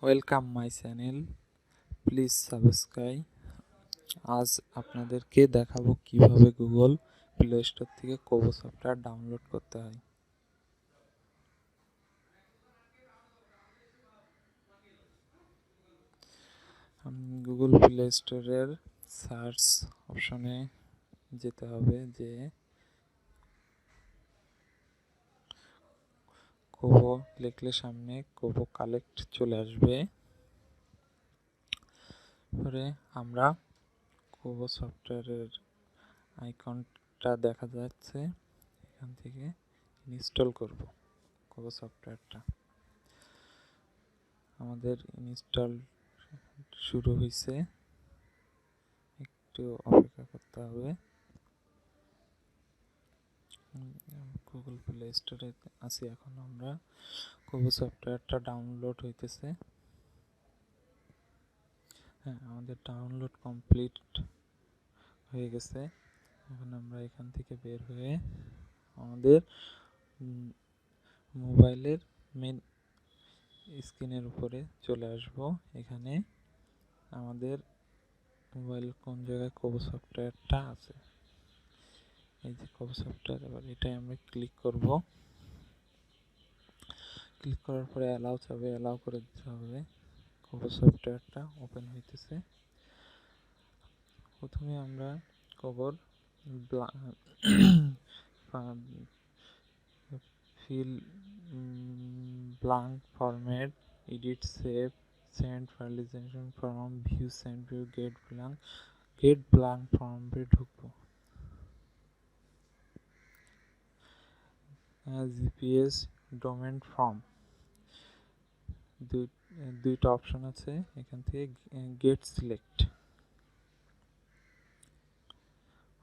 Welcome my channel, please subscribe. আজ আপনাদেরকে দেখাবো কিভাবে গুগল প্লে স্টোর থেকে কোবো সফটওয়্যার ডাউনলোড করতে হয়। গুগল প্লে স্টোরের সার্চ অপশনে যেতে হবে, যে কোবো লিখলে সামনে কোবো কালেক্ট চলে আসবে। পরে আমরা কোবো সফটওয়্যারের আইকনটা দেখা যাচ্ছে, এখান থেকে ইনস্টল করব কোবো সফটওয়্যারটা। আমাদের ইনস্টল শুরু হয়েছে, একটু অপেক্ষা করতে হবে। গুগল প্লে স্টোরে আছি এখন আমরা। কোবো সফটওয়্যারটা ডাউনলোড হইতেছে। হ্যাঁ, আমাদের ডাউনলোড কমপ্লিট হয়ে গেছে। এখন আমরা এখান থেকে বের হয়ে আমাদের মোবাইলের মেন স্ক্রিনের উপরে চলে আসব। এখানে আমাদের মোবাইল কোন জায়গায় কোবো সফটওয়্যারটা আছে, এই যে কোবো সফটওয়্যার। এবার এটাই আমরা ক্লিক করব। ক্লিক করার পরে অ্যালাউ চাবে, অ্যালাউ করে দিতে হবে। কোবো সফটওয়্যারটা ওপেন হইতেছে। প্রথমে আমরা কোবোর fill blank format, edit, save, send finalization form, view, send view, get blank ফর্মে ঢুকবো। জিপিএস ডোমেন ফর্ম, দুইটা অপশন আছে, এখান থেকে গেট সিলেক্ট।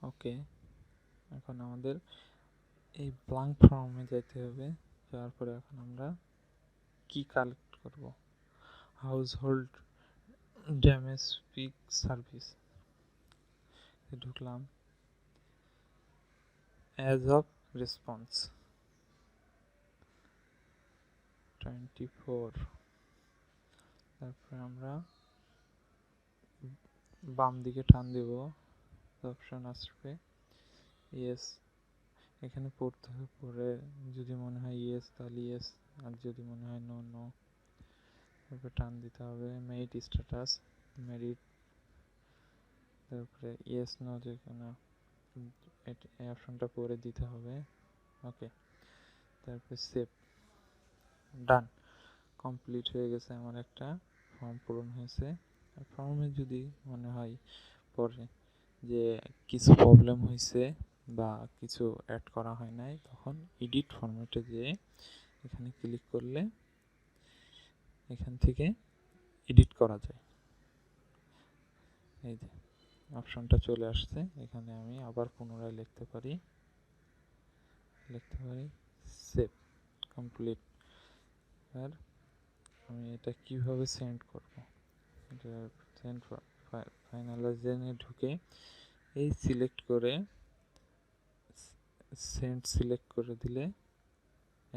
ওকে, এখন আমাদের এই ব্ল্যাঙ্ক ফর্মে যেতে হবে। যাওয়ার পরে এখন আমরা কি কালেক্ট করব, হাউসহোল্ড ড্যামেজ পিক সার্ভিস ঢুকলাম। As of response 24। তারপরে আমরা বাম দিকে টান দেব, অপশন আসবে ইয়েস, এখানে পড়তে হবে। পরে যদি মনে হয় ইয়েস তাহলে ইয়েস, আর যদি মনে হয় নো নো। তারপরে টান দিতে হবে। মেরিট স্ট্যাটাস মেরিট, তারপরে ইয়েস নো, যে কোনো এই অপশনটা পরে দিতে হবে। ওকে, তারপরে সেভ, ডান, কমপ্লিট হয়ে গেছে। আমার একটা ফর্ম পূরণ হয়েছে। ফর্মে যদি মনে হয় পরে যে কিছু প্রবলেম হয়েছে বা কিছু অ্যাড করা হয় নাই, তখন এডিট ফরম্যাটে যেয়ে এখানে ক্লিক করলে এখান থেকে এডিট করা যায়। এই যে অপশনটা চলে আসছে, এখানে আমি আবার পুনরায় লিখতে পারি সেভ, কমপ্লিট। আর আমি এটা কিভাবে সেন্ড করব, এটা সেন্ড ফাইনালাইজেশনে ঢুকে এই সিলেক্ট করে সেন্ড সিলেক্ট করে দিলে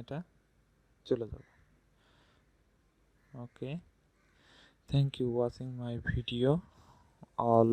এটা চলে যাবে। Okay, thank you watching my video all.